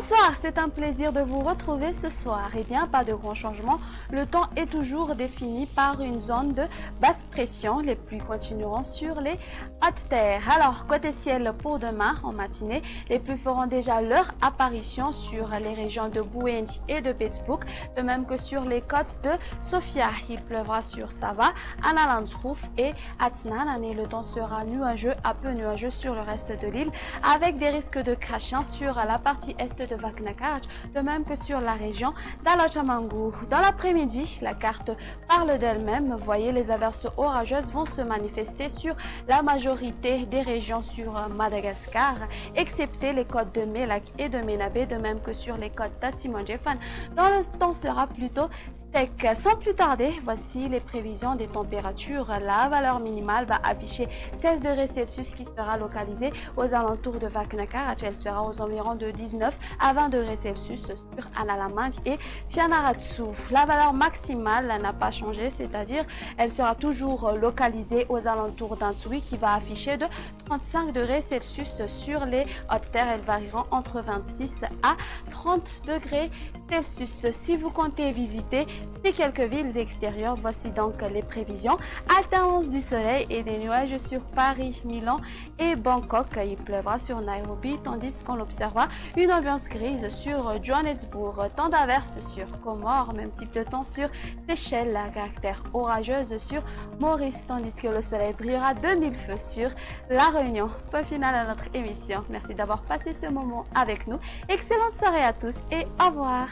Bonsoir, c'est un plaisir de vous retrouver ce soir. Eh bien, pas de grands changements. Le temps est toujours défini par une zone de basse pression. Les pluies continueront sur les hautes terres. Alors, côté ciel pour demain, en matinée, les pluies feront déjà leur apparition sur les régions de Buendi et de Pittsburgh, de même que sur les côtes de Sofia. Il pleuvra sur Sava, Analandsroof et Atsnan. Et le temps sera nuageux, un peu nuageux sur le reste de l'île, avec des risques de crachin sur la partie est de Vaknakarj, de même que sur la région d'Alochamangour. Dans l'après-midi, la carte parle d'elle-même. Voyez, les averses orageuses vont se manifester sur la majorité des régions sur Madagascar, excepté les côtes de Melak et de Menabé, de même que sur les côtes d'Atimanjefan. Dans le temps sera plutôt sec. Sans plus tarder, voici les prévisions des températures. La valeur minimale va afficher 16 degrés Celsius qui sera localisée aux alentours de Vaknakarj. Elle sera aux environs de 19 à 20 degrés Celsius sur Analamang et Fianarantsoa. La valeur maximale n'a pas changé, c'est-à-dire elle sera toujours localisée aux alentours d'Antsui qui va afficher de 35 degrés Celsius sur les hautes terres. Elles varieront entre 26 à 30 degrés Celsius. Si vous comptez visiter ces quelques villes extérieures, voici donc les prévisions. Alternance du soleil et des nuages sur Paris, Milan et Bangkok. Il pleuvra sur Nairobi, tandis qu'on observera une ambiance grise sur Johannesburg. Temps d'averse sur Comores, même type de temps sur Seychelles, à caractère orageuse sur Maurice, tandis que le soleil brillera de mille feux sur La Réunion. Point final à notre émission. Merci d'avoir passé ce moment avec nous. Excellente soirée à tous et au revoir.